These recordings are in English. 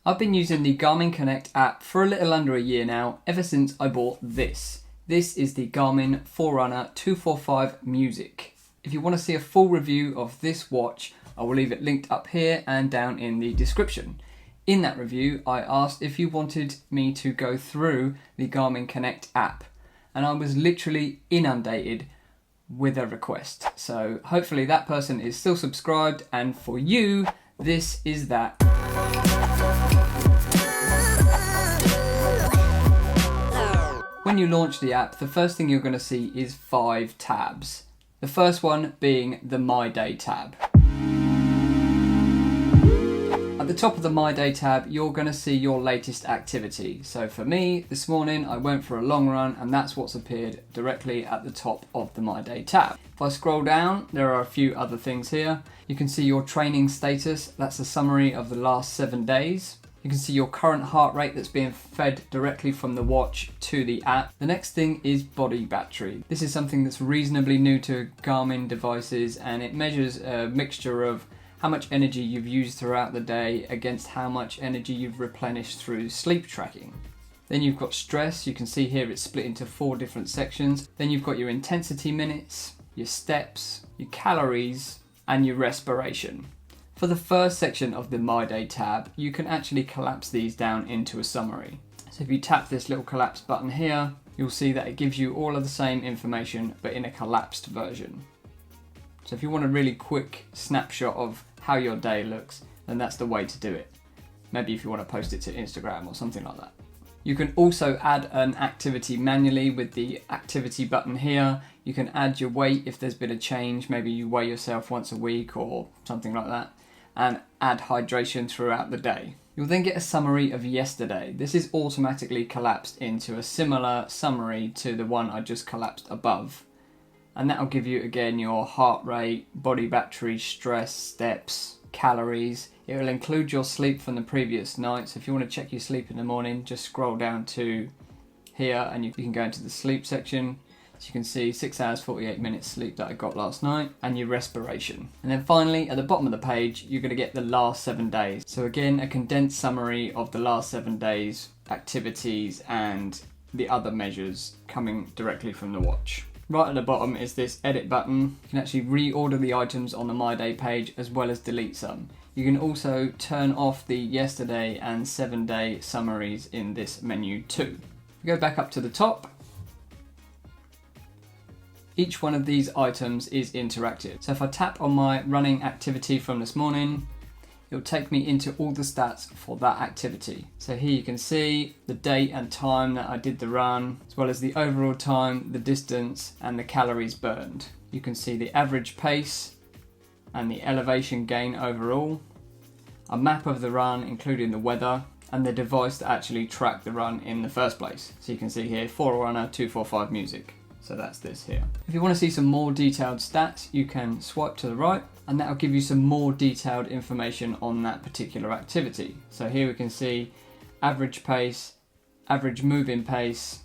I've been using the Garmin Connect app for a little under a year now, ever since I bought this. This is the Garmin Forerunner 245 Music. If you want to see a full review of this watch, I will leave it linked up here and down in the description. In that review, I asked if you wanted me to go through the Garmin Connect app, and I was literally inundated with a request. So hopefully that person is still subscribed, and for you, this is that. When you launch the app, the first thing you're going to see is 5 tabs. The first one being the My Day tab. At the top of the My Day tab, you're going to see your latest activity. So for me, this morning I went for a long run, and that's what's appeared directly at the top of the My Day tab. If I scroll down, there are a few other things here. You can see your training status. That's a summary of the last 7 days. You can see your current heart rate that's being fed directly from the watch to the app. The next thing is body battery. This is something that's reasonably new to Garmin devices, and it measures a mixture of how much energy you've used throughout the day against how much energy you've replenished through sleep tracking. Then you've got stress. You can see here it's split into 4 different sections. Then you've got your intensity minutes, your steps, your calories, and your respiration. For the first section of the My Day tab, you can actually collapse these down into a summary. So if you tap this little collapse button here, you'll see that it gives you all of the same information but in a collapsed version. So if you want a really quick snapshot of how your day looks, then that's the way to do it. Maybe if you want to post it to Instagram or something like that. You can also add an activity manually with the activity button here. You can add your weight if there's been a change. Maybe you weigh yourself once a week or something like that. And add hydration throughout the day. You'll then get a summary of yesterday. This is automatically collapsed into a similar summary to the one I just collapsed above. And that'll give you again your heart rate, body battery, stress, steps, calories. It will include your sleep from the previous night. So if you want to check your sleep in the morning, just scroll down to here and you can go into the sleep section. So you can see 6 hours 48 minutes sleep that I got last night, and your respiration. And then finally at the bottom of the page you're going to get the last 7 days. So again, a condensed summary of the last 7 days, activities and the other measures coming directly from the watch. Right at the bottom is this edit button. You can actually reorder the items on the My Day page as well as delete some. You can also turn off the yesterday and 7-day summaries in this menu too. Go back up to the top. Each one of these items is interactive. So if I tap on my running activity from this morning, it'll take me into all the stats for that activity. So here you can see the date and time that I did the run, as well as the overall time, the distance, and the calories burned. You can see the average pace and the elevation gain overall, a map of the run including the weather, and the device that actually tracked the run in the first place. So you can see here, Forerunner 245 Music. So that's this here. If you want to see some more detailed stats, you can swipe to the right and that'll give you some more detailed information on that particular activity. So here we can see average pace, average moving pace,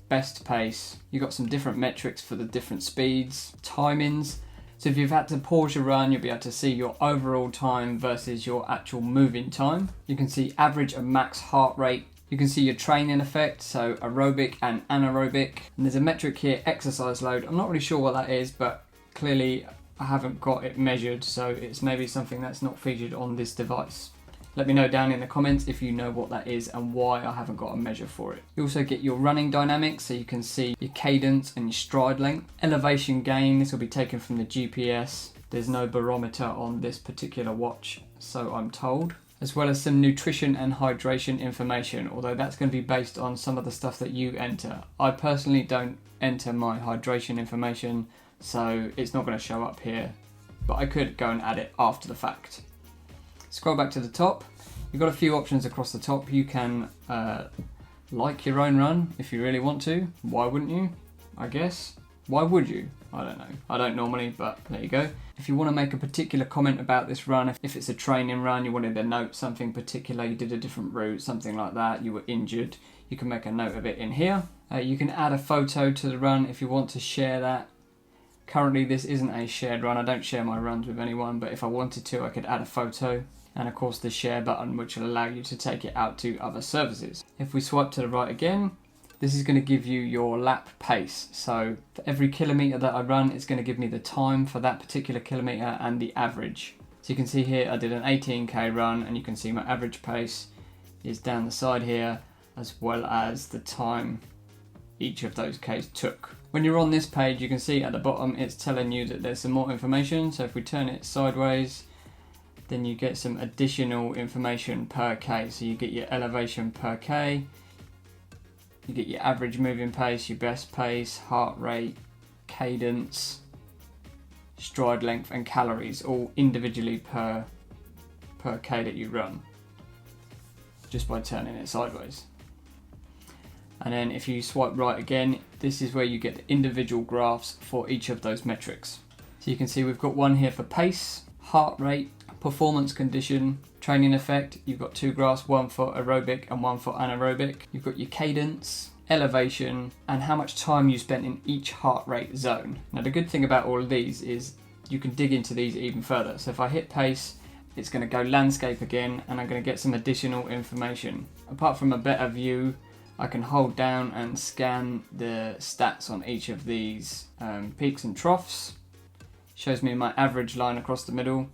best pace. You've got some different metrics for the different speeds, timings. So if you've had to pause your run, you'll be able to see your overall time versus your actual moving time. You can see average and max heart rate. You can see your training effect, so aerobic and anaerobic. And there's a metric here, exercise load. I'm not really sure what that is, but clearly I haven't got it measured, so it's maybe something that's not featured on this device. Let me know down in the comments if you know what that is and why I haven't got a measure for it. You also get your running dynamics, so you can see your cadence and your stride length. Elevation gain, this will be taken from the GPS. There's no barometer on this particular watch, so I'm told. As well as some nutrition and hydration information, although that's going to be based on some of the stuff that you enter. I personally don't enter my hydration information, so it's not going to show up here, but I could go and add it after the fact. Scroll back to the top. You've got a few options across the top. You can like your own run if you really want to. Why wouldn't you? I guess. Why would you? I don't know. I don't normally, but there you go. If you want to make a particular comment about this run, if it's a training run, you wanted to note something particular, you did a different route, something like that, you were injured, you can make a note of it in here. You can add a photo to the run if you want to share that. Currently this isn't a shared run, I don't share my runs with anyone, but if I wanted to I could add a photo. and of course the share button, which will allow you to take it out to other services. If we swipe to the right again, this is going to give you your lap pace. So for every kilometre that I run, it's going to give me the time for that particular kilometre and the average. So you can see here I did an 18k run, and you can see my average pace is down the side here, as well as the time each of those Ks took. When you're on this page, you can see at the bottom it's telling you that there's some more information. So if we turn it sideways, then you get some additional information per K. So you get your elevation per K, you get your average moving pace, your best pace, heart rate, cadence, stride length and calories, all individually per K that you run, just by turning it sideways. And then if you swipe right again, this is where you get the individual graphs for each of those metrics. So you can see we've got one here for pace, heart rate, performance condition, training effect. You've got two graphs, one for aerobic and one for anaerobic. You've got your cadence, elevation, and how much time you spent in each heart rate zone. Now the good thing about all of these is you can dig into these even further. So if I hit pace, it's going to go landscape again, and I'm going to get some additional information. Apart from a better view, I can hold down and scan the stats on each of these peaks and troughs. Shows me my average line across the middle.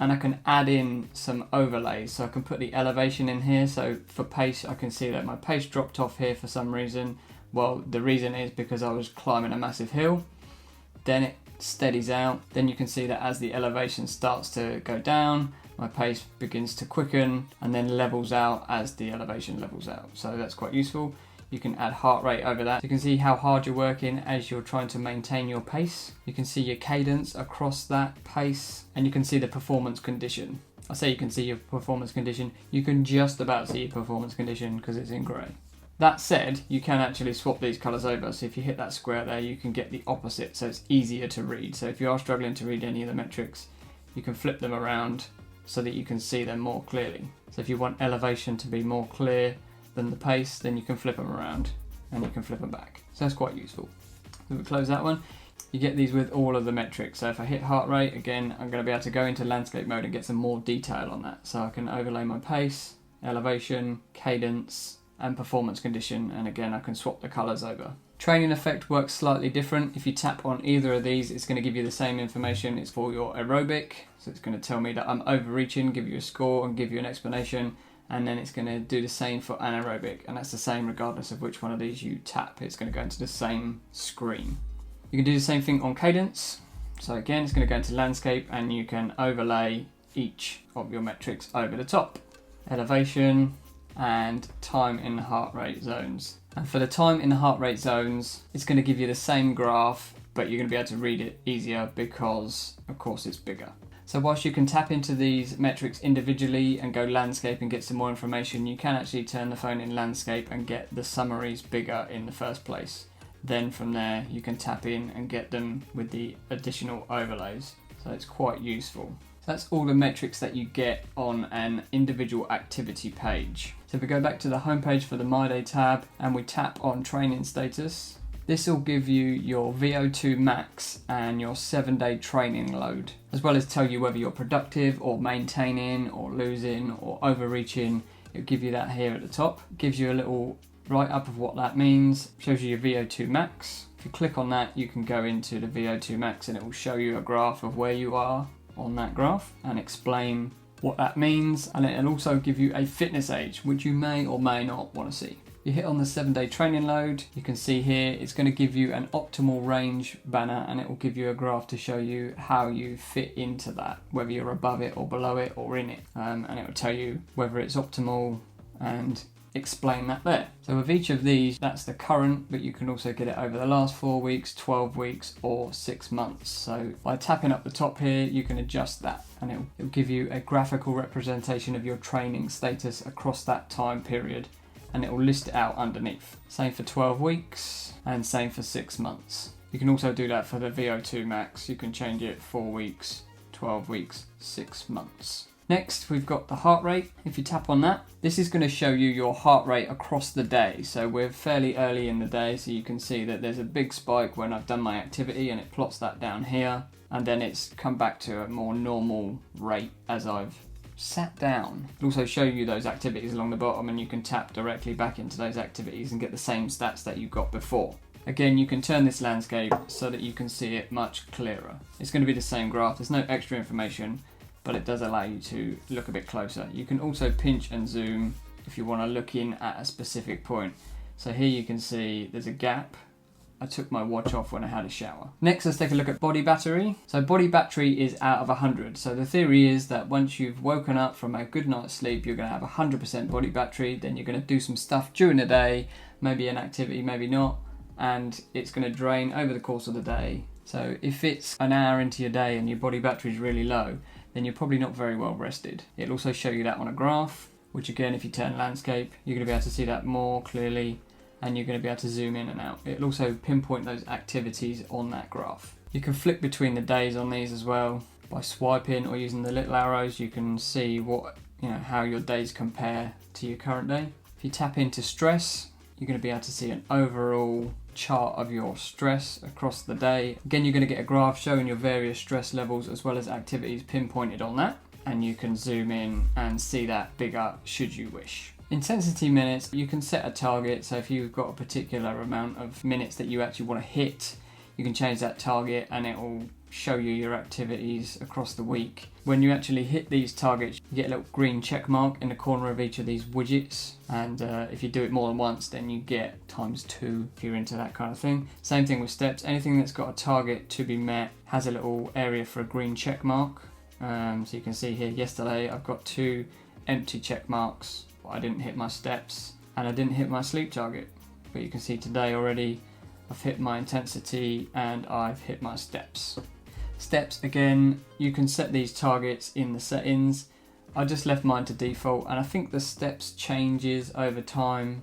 And I can add in some overlays. So I can put the elevation in here. So for pace, I can see that my pace dropped off here for some reason. Well, the reason is because I was climbing a massive hill. Then it steadies out. Then you can see that as the elevation starts to go down, my pace begins to quicken and then levels out as the elevation levels out. So that's quite useful. You can add heart rate over that. You can see how hard you're working as you're trying to maintain your pace. You can see your cadence across that pace, and you can see the performance condition. I say you can see your performance condition. You can just about see your performance condition because it's in grey. That said, you can actually swap these colours over. So if you hit that square there, you can get the opposite, so it's easier to read. So if you are struggling to read any of the metrics, you can flip them around so that you can see them more clearly. So if you want elevation to be more clear than the pace, then you can flip them around and you can flip them back. So that's quite useful. So we close that one. You get these with all of the metrics. So if I hit heart rate, again, I'm going to be able to go into landscape mode and get some more detail on that. So I can overlay my pace, elevation, cadence, and performance condition. And again, I can swap the colors over. Training effect works slightly different. If you tap on either of these, it's going to give you the same information. It's for your aerobic. So it's going to tell me that I'm overreaching, give you a score and give you an explanation. And then it's going to do the same for anaerobic, and that's the same regardless of which one of these you tap. It's going to go into the same screen. You can do the same thing on cadence. So again, it's going to go into landscape and you can overlay each of your metrics over the top. Elevation and time in the heart rate zones. And for the time in the heart rate zones, it's going to give you the same graph, but you're going to be able to read it easier because, of course, it's bigger. So whilst you can tap into these metrics individually and go landscape and get some more information, you can actually turn the phone in landscape and get the summaries bigger in the first place. Then from there, you can tap in and get them with the additional overlays. So it's quite useful. So that's all the metrics that you get on an individual activity page. So if we go back to the home page for the My Day tab and we tap on training status, this will give you your VO2 max and your 7-day training load, as well as tell you whether you're productive or maintaining or losing or overreaching. It'll give you that here at the top. It gives you a little write-up of what that means. Shows you your VO2 max. If you click on that, you can go into the VO2 max and it will show you a graph of where you are on that graph and explain what that means. And it'll also give you a fitness age, which you may or may not want to see. You hit on the 7-day training load, you can see here it's going to give you an optimal range banner and it will give you a graph to show you how you fit into that, whether you're above it or below it or in it, and it will tell you whether it's optimal and explain that there. So with each of these, that's the current, but you can also get it over the last 4 weeks, 12 weeks or 6 months. So by tapping up the top here, you can adjust that and it'll give you a graphical representation of your training status across that time period. And it will list it out underneath. Same for 12 weeks and same for 6 months. You can also do that for the VO2 max. You can change it 4 weeks, 12 weeks, 6 months. Next, we've got the heart rate. If you tap on that, this is going to show you your heart rate across the day. So we're fairly early in the day, so you can see that there's a big spike when I've done my activity and it plots that down here. and then it's come back to a more normal rate as I've sat down. It'll also show you those activities along the bottom, and you can tap directly back into those activities and get the same stats that you got before. Again, you can turn this landscape so that you can see it much clearer. It's going to be the same graph, there's no extra information, but it does allow you to look a bit closer. You can also pinch and zoom if you want to look in at a specific point. So here you can see there's a gap. I took my watch off when I had a shower. Next, let's take a look at body battery. So body battery is out of 100. So the theory is that once you've woken up from a good night's sleep, you're going to have 100% body battery. Then you're going to do some stuff during the day, maybe an activity, maybe not, and it's going to drain over the course of the day. So if it's an hour into your day and your body battery is really low, then you're probably not very well rested. It'll also show you that on a graph, which again, if you turn landscape, you're going to be able to see that more clearly, and you're going to be able to zoom in and out. It'll also pinpoint those activities on that graph. You can flick between the days on these as well. By swiping or using the little arrows, you can see how your days compare to your current day. If you tap into stress, you're going to be able to see an overall chart of your stress across the day. Again, you're going to get a graph showing your various stress levels as well as activities pinpointed on that, and you can zoom in and see that bigger should you wish. Intensity minutes, you can set a target. So if you've got a particular amount of minutes that you actually want to hit, you can change that target and it will show you your activities across the week. When you actually hit these targets, you get a little green check mark in the corner of each of these widgets, and if you do it more than once, then you get ×2 if you're into that kind of thing. Same thing with steps. Anything that's got a target to be met has a little area for a green check mark. So you can see here, yesterday I've got 2 empty check marks. I didn't hit my steps and I didn't hit my sleep target, but you can see today already I've hit my intensity and I've hit my steps. Steps, again, you can set these targets in the settings. I just left mine to default, and I think the steps changes over time.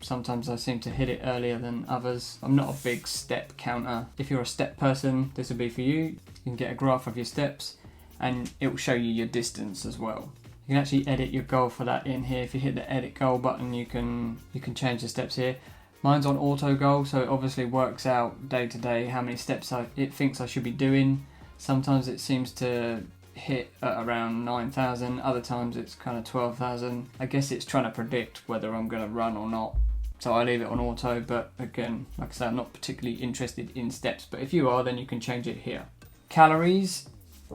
Sometimes I seem to hit it earlier than others. I'm not a big step counter. If you're a step person, this will be for you. You can get a graph of your steps and it will show you your distance as well. You can actually edit your goal for that in here. If you hit the edit goal button, you can change the steps here. Mine's on auto goal, so it obviously works out day to day how many steps it thinks I should be doing. Sometimes it seems to hit at around 9,000, other times it's kind of 12,000. I guess it's trying to predict whether I'm going to run or not. So I leave it on auto, but again, like I said, I'm not particularly interested in steps, but if you are, then you can change it here. Calories.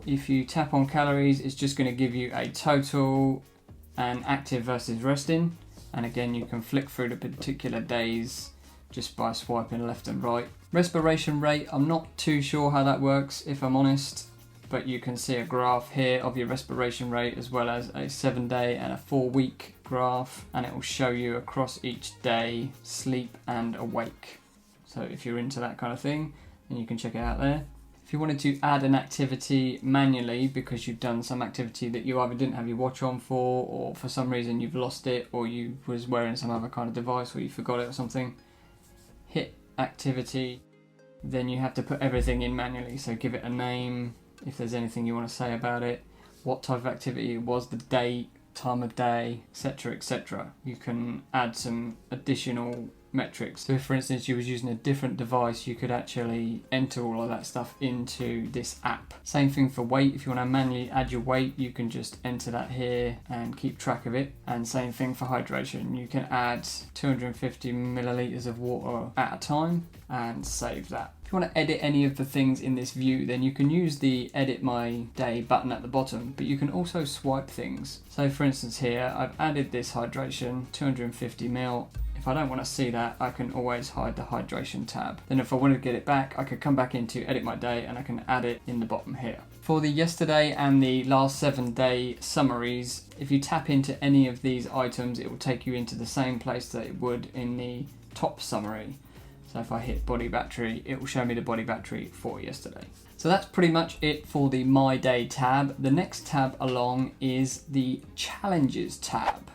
If you tap on calories, it's just going to give you a total and active versus resting. And again, you can flick through the particular days just by swiping left and right. Respiration rate, I'm not too sure how that works, if I'm honest, but you can see a graph here of your respiration rate as well as a 7-day and a 4-week graph, and it will show you across each day sleep and awake. So if you're into that kind of thing, then you can check it out there. If you wanted to add an activity manually because you've done some activity that you either didn't have your watch on for, or for some reason you've lost it, or you was wearing some other kind of device or you forgot it or something, hit activity, then you have to put everything in manually. So give it a name, if there's anything you want to say about it, what type of activity it was, the date, time of day, etc, etc. You can add some additional metrics. So if, for instance, you was using a different device, you could actually enter all of that stuff into this app. Same thing for weight. If you want to manually add your weight, you can just enter that here and keep track of it. And same thing for hydration. You can add 250 milliliters of water at a time and save that. If you want to edit any of the things in this view, then you can use the edit my day button at the bottom, but you can also swipe things. So for instance here, I've added this hydration, 250 ml. If I don't want to see that, I can always hide the hydration tab. Then if I want to get it back, I could come back into edit my day and I can add it in the bottom here. For the yesterday and the last 7-day summaries, if you tap into any of these items, it will take you into the same place that it would in the top summary. So if I hit body battery, it will show me the body battery for yesterday. So that's pretty much it for the My Day tab. The next tab along is the Challenges tab.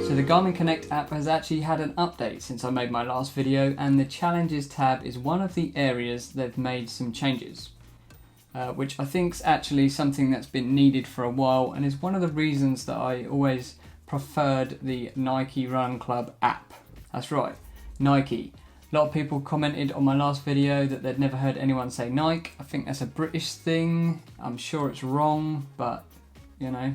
So the Garmin Connect app has actually had an update since I made my last video, and the Challenges tab is one of the areas they've made some changes, which I think is actually something that's been needed for a while, and is one of the reasons that I always preferred the Nike Run Club app. That's right, Nike. A lot of people commented on my last video that they'd never heard anyone say Nike. I think that's a British thing. I'm sure it's wrong, but you know,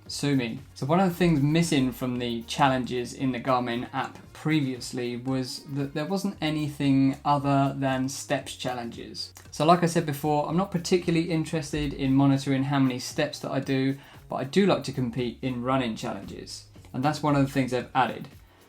sue me. So one of the things missing from the challenges in the Garmin app previously was that there wasn't anything other than steps challenges. So like I said before, I'm not particularly interested in monitoring how many steps that I do, but I do like to compete in running challenges. And that's one of the things they've added.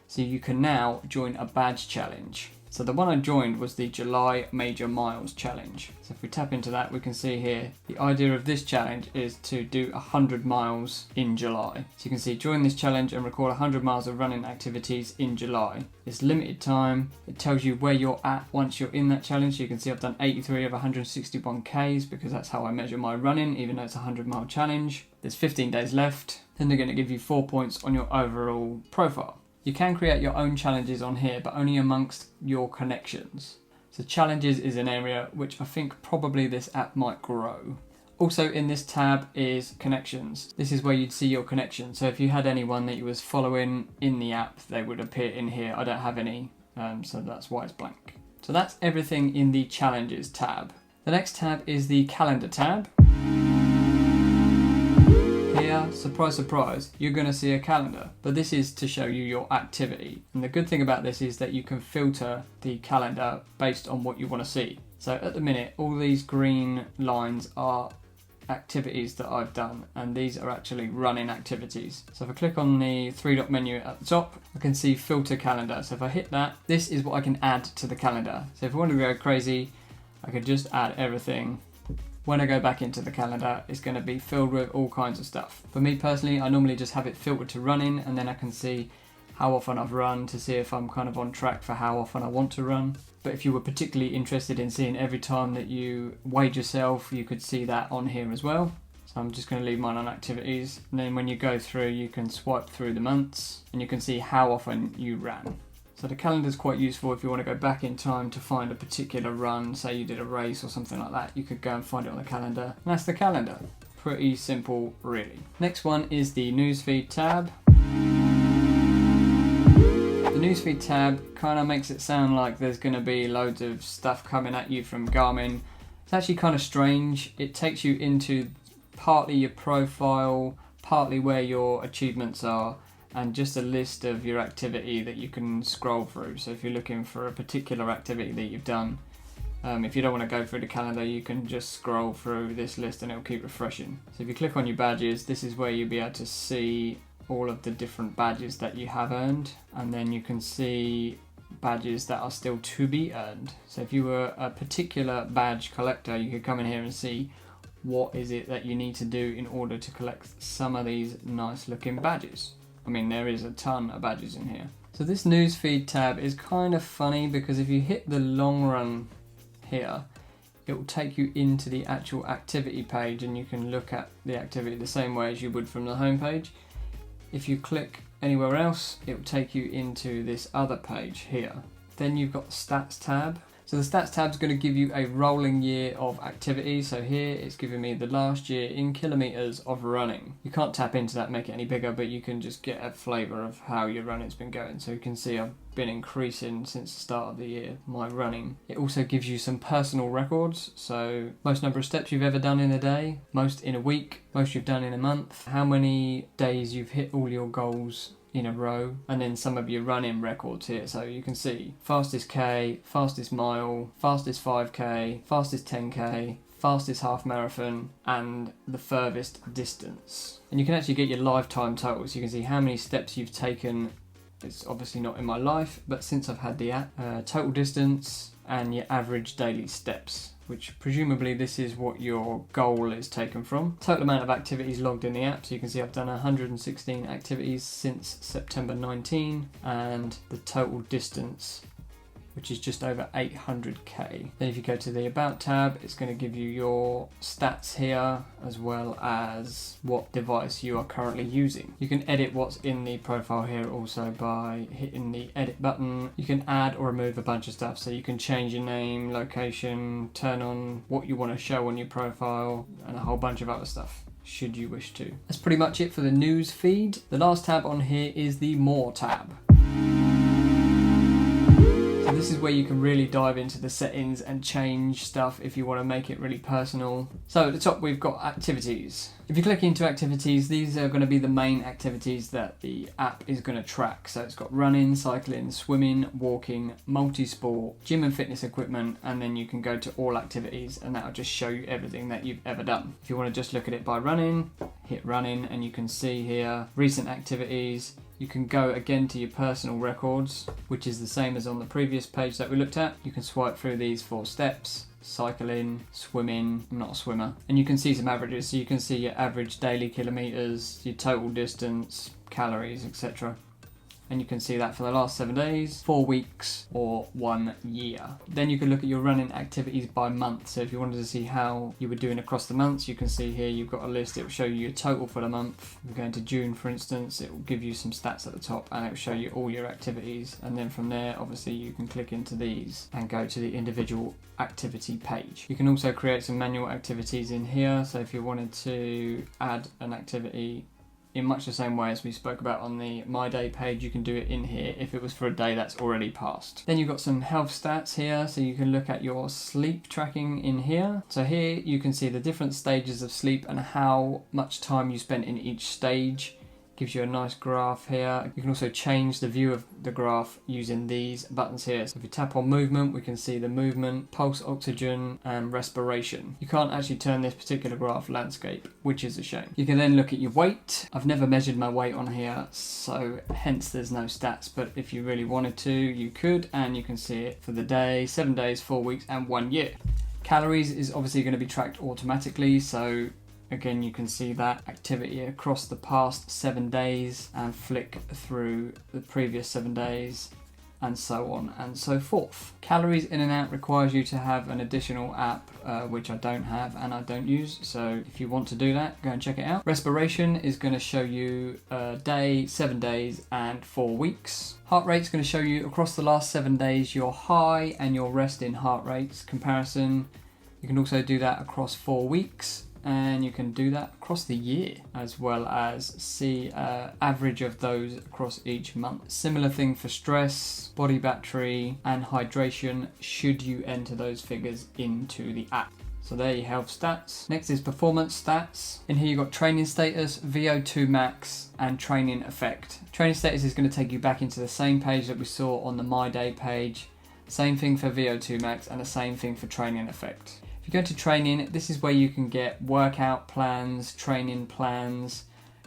So you can now join a badge challenge. So the one I joined was the July Major Miles Challenge. So if we tap into that, we can see here, the idea of this challenge is to do 100 miles in July. So you can see, join this challenge and record 100 miles of running activities in July. It's limited time. It tells you where you're at once you're in that challenge. So you can see I've done 83 of 161 Ks because that's how I measure my running, even though it's a 100-mile challenge. There's 15 days left. Then they're going to give you 4 points on your overall profile. You can create your own challenges on here, but only amongst your connections. So challenges is an area which I think probably this app might grow. Also in this tab is connections. This is where you'd see your connections. So if you had anyone that you was following in the app, they would appear in here. I don't have any, so that's why it's blank. So that's everything in the challenges tab. The next tab is the calendar tab. Here, surprise, surprise, you're going to see a calendar, but this is to show you your activity. And the good thing about this is that you can filter the calendar based on what you want to see. So at the minute, all these green lines are activities that I've done, and these are actually running activities. So if I click on the three-dot menu at the top, I can see filter calendar. So if I hit that, this is what I can add to the calendar. So if I want to go crazy, I could just add everything. When I go back into the calendar, it's going to be filled with all kinds of stuff. For me personally, I normally just have it filtered to running, and then I can see how often I've run to see if I'm kind of on track for how often I want to run. But if you were particularly interested in seeing every time that you weighed yourself, you could see that on here as well. So I'm just going to leave mine on activities. And then when you go through, you can swipe through the months and you can see how often you ran. So the calendar is quite useful if you want to go back in time to find a particular run, say you did a race or something like that, you could go and find it on the calendar. And that's the calendar. Pretty simple, really. Next one is the newsfeed tab. The newsfeed tab kind of makes it sound like there's going to be loads of stuff coming at you from Garmin. It's actually kind of strange. It takes you into partly your profile, partly where your achievements are, and just a list of your activity that you can scroll through. So if you're looking for a particular activity that you've done, if you don't want to go through the calendar, you can just scroll through this list and it'll keep refreshing. So if you click on your badges, this is where you'll be able to see all of the different badges that you have earned, and then you can see badges that are still to be earned. So if you were a particular badge collector, you could come in here and see what is it that you need to do in order to collect some of these nice looking badges. I mean, there is a ton of badges in here. So this newsfeed tab is kind of funny because if you hit the long run here, it will take you into the actual activity page and you can look at the activity the same way as you would from the home page. If you click anywhere else, it will take you into this other page here. Then you've got the stats tab. So the stats tab is going to give you a rolling year of activity. So here it's giving me the last year in kilometers of running. You can't tap into that, make it any bigger, but you can just get a flavour of how your running's been going. So you can see I've been increasing since the start of the year, my running. It also gives you some personal records. So most number of steps you've ever done in a day, most in a week, most you've done in a month, how many days you've hit all your goals in a row, and then some of your running records here. So you can see fastest K, fastest mile, fastest 5K, fastest 10K, fastest half marathon, and the furthest distance. And you can actually get your lifetime totals. You can see how many steps you've taken. It's obviously not in my life, but since I've had the app, total distance and your average daily steps, which presumably this is what your goal is taken from. Total amount of activities logged in the app, so you can see I've done 116 activities since September 19, and the total distance, which is just over 800k. Then if you go to the About tab, it's going to give you your stats here, as well as what device you are currently using. You can edit what's in the profile here also by hitting the edit button. You can add or remove a bunch of stuff, so you can change your name, location, turn on what you want to show on your profile, and a whole bunch of other stuff, should you wish to. That's pretty much it for the news feed. The last tab on here is the More tab. So this is where you can really dive into the settings and change stuff if you want to make it really personal. So at the top we've got activities. If you click into activities, these are going to be the main activities that the app is going to track. So it's got running, cycling, swimming, walking, multi-sport, gym and fitness equipment, and then you can go to all activities and that'll just show you everything that you've ever done. If you want to just look at it by running, hit running and you can see here recent activities. You can go again to your personal records, which is the same as on the previous page that we looked at. You can swipe through these 4 steps. Cycling, swimming, I'm not a swimmer, and you can see some averages, so you can see your average daily kilometers, your total distance, calories, etc. And you can see that for the last 7 days, 4 weeks, or 1 year. Then you can look at your running activities by month. So if you wanted to see how you were doing across the months, you can see here you've got a list. It will show you your total for the month. If we're going to June, for instance, it will give you some stats at the top and it will show you all your activities. And then from there, obviously, you can click into these and go to the individual activity page. You can also create some manual activities in here. So if you wanted to add an activity in much the same way as we spoke about on the My Day page, you can do it in here if it was for a day that's already passed. Then you've got some health stats here, so you can look at your sleep tracking in here. So here you can see the different stages of sleep and how much time you spent in each stage. Gives you a nice graph here. You can also change the view of the graph using these buttons here. So if you tap on movement, we can see the movement, pulse oxygen and respiration. You can't actually turn this particular graph landscape, which is a shame. You can then look at your weight. I've never measured my weight on here, so hence there's no stats, but if you really wanted to, you could, and you can see it for the day, 7 days, 4 weeks and 1 year. Calories is obviously going to be tracked automatically, so again, you can see that activity across the past 7 days and flick through the previous 7 days and so on and so forth. Calories in and out requires you to have an additional app, which I don't have and I don't use. So if you want to do that, go and check it out. Respiration is going to show you a day, 7 days and 4 weeks. Heart rate is going to show you across the last 7 days your high and your resting heart rates comparison. You can also do that across 4 weeks. And you can do that across the year, as well as see average of those across each month. Similar thing for stress, body battery and hydration, should you enter those figures into the app. So there you have stats. Next is performance stats. In here you've got training status, VO2 max and training effect. Training status is going to take you back into the same page that we saw on the My Day page. Same thing for VO2 max and the same thing for training effect. If you go to training, this is where you can get workout plans, training plans,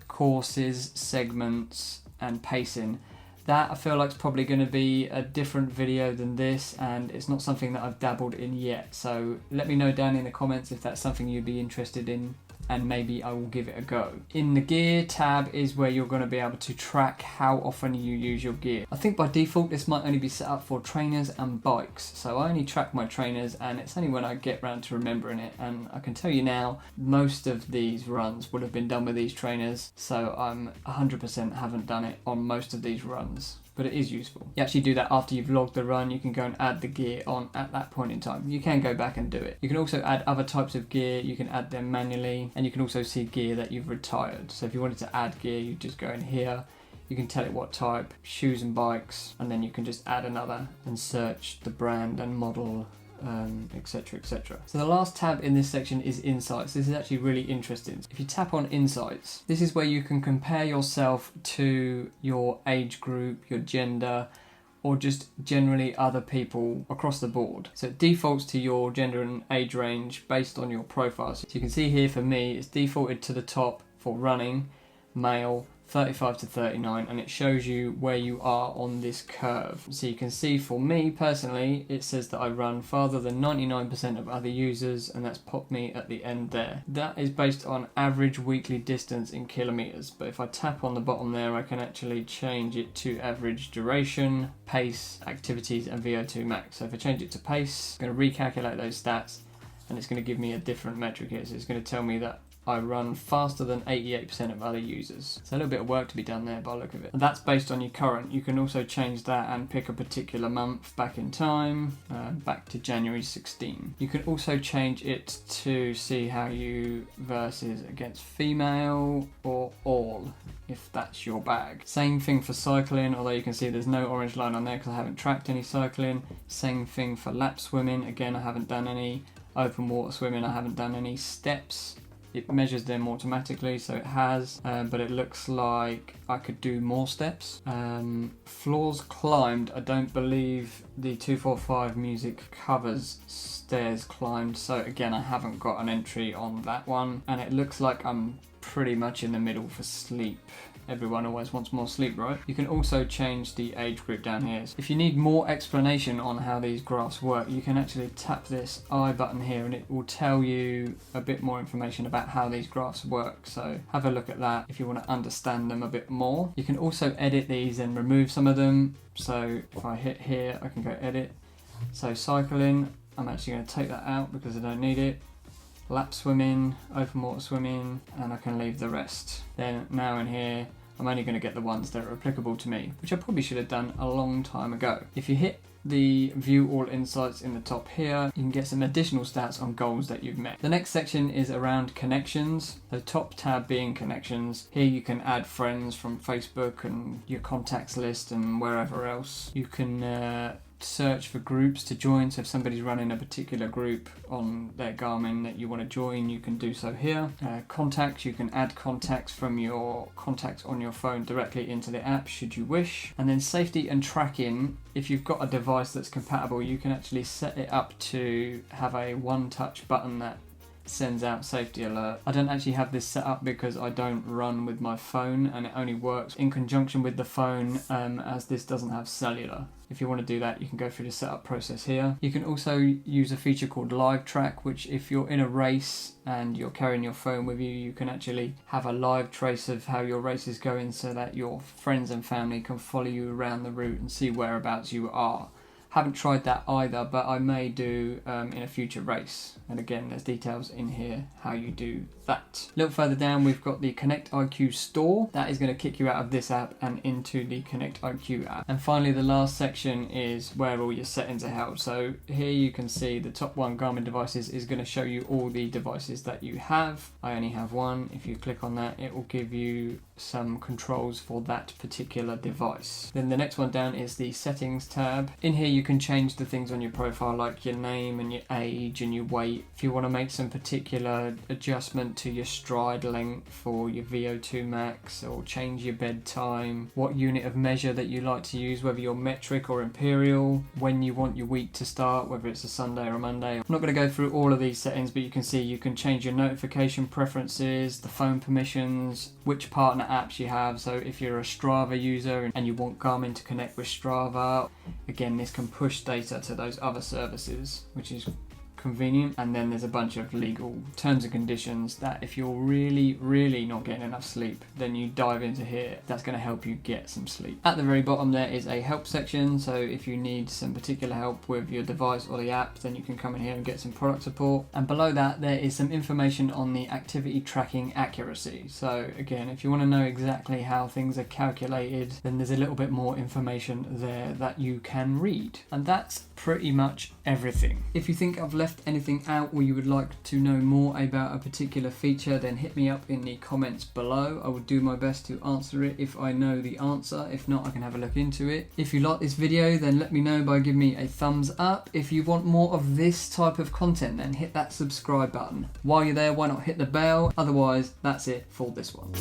courses, segments, and pacing. That I feel like is probably going to be a different video than this, and it's not something that I've dabbled in yet. So let me know down in the comments if that's something you'd be interested in, and maybe I will give it a go. In the gear tab is where you're going to be able to track how often you use your gear. I think by default this might only be set up for trainers and bikes, so I only track my trainers and it's only when I get around to remembering it. And I can tell you now, most of these runs would have been done with these trainers, so I'm 100% haven't done it on most of these runs. But it is useful. You actually do that after you've logged the run. You can go and add the gear on at that point in time. You can go back and do it. You can also add other types of gear. You can add them manually, and you can also see gear that you've retired. So if you wanted to add gear, you just go in here. You can tell it what type, shoes and bikes, and then you can just add another and search the brand and model, etc, etc. So the last tab in this section is Insights. This is actually really interesting. If you tap on Insights, this is where you can compare yourself to your age group, your gender, or just generally other people across the board. So it defaults to your gender and age range based on your profile. So you can see here for me, it's defaulted to the top for running, male, 35 to 39, and it shows you where you are on this curve. So you can see for me personally, it says that I run farther than 99% of other users, and that's popped me at the end there. That is based on average weekly distance in kilometers, but if I tap on the bottom there, I can actually change it to average duration, pace, activities, and VO2 max. So if I change it to pace, I'm going to recalculate those stats, and it's going to give me a different metric here. So it's going to tell me that I run faster than 88% of other users. So a little bit of work to be done there by the look of it. And that's based on your current. You can also change that and pick a particular month back in time, back to January 16. You can also change it to see how you versus against female or all if that's your bag. Same thing for cycling, although you can see there's no orange line on there because I haven't tracked any cycling. Same thing for lap swimming. Again, I haven't done any open water swimming. I haven't done any steps. It measures them automatically, so it has, but it looks like I could do more steps. Floors climbed, I don't believe the 245 music covers stairs climbed, so again, I haven't got an entry on that one. And it looks like I'm pretty much in the middle for sleep. Everyone always wants more sleep, right? You can also change the age group down here. If you need more explanation on how these graphs work, you can actually tap this I button here and it will tell you a bit more information about how these graphs work. So have a look at that if you want to understand them a bit more. You can also edit these and remove some of them. So if I hit here, I can go edit. So cycling, I'm actually going to take that out because I don't need it. Lap swimming, open water swimming, and I can leave the rest. Then now in here, I'm only going to get the ones that are applicable to me, which I probably should have done a long time ago. If you hit the view all insights in the top here, you can get some additional stats on goals that you've met. The next section is around connections. The top tab being connections. Here you can add friends from Facebook and your contacts list and wherever else. You can search for groups to join, so if somebody's running a particular group on their Garmin that you want to join, you can do so here. Contacts, you can add contacts from your contacts on your phone directly into the app should you wish. And then safety and tracking, if you've got a device that's compatible, you can actually set it up to have a one-touch button that sends out safety alert. I don't actually have this set up because I don't run with my phone, and it only works in conjunction with the phone as this doesn't have cellular. If you want to do that, you can go through the setup process here. You can also use a feature called live track, which if you're in a race and you're carrying your phone with you, you can actually have a live trace of how your race is going so that your friends and family can follow you around the route and see whereabouts you are. Haven't tried that either, but I may do in a future race. And again, there's details in here how you do that. A little further down, we've got the Connect IQ store. That is going to kick you out of this app and into the Connect IQ app. And finally, the last section is where all your settings are held. So here you can see the top one, Garmin devices, is going to show you all the devices that you have. I only have one. If you click on that, it will give you some controls for that particular device. Then the next one down is the settings tab. In here you can change the things on your profile like your name and your age and your weight. If you want to make some particular adjustment to your stride length or your VO2 max, or change your bedtime, what unit of measure that you like to use, whether you're metric or imperial, when you want your week to start, whether it's a Sunday or a Monday. I'm not going to go through all of these settings, but you can see you can change your notification preferences, the phone permissions, which partner apps you have. So if you're a Strava user and you want Garmin to connect with Strava, again, this can push data to those other services, which is convenient. And then there's a bunch of legal terms and conditions that if you're really not getting enough sleep, then you dive into here. That's going to help you get some sleep. At the very bottom there is a help section, so if you need some particular help with your device or the app, then you can come in here and get some product support. And below that there is some information on the activity tracking accuracy. So again, if you want to know exactly how things are calculated, then there's a little bit more information there that you can read. And that's pretty much everything. If you think I've left anything out or you would like to know more about a particular feature, then hit me up in the comments below. I will do my best to answer it if I know the answer. If not, I can have a look into it. If you like this video, then let me know by giving me a thumbs up. If you want more of this type of content, then hit that subscribe button. While you're there, why not hit the bell? Otherwise, that's it for this one.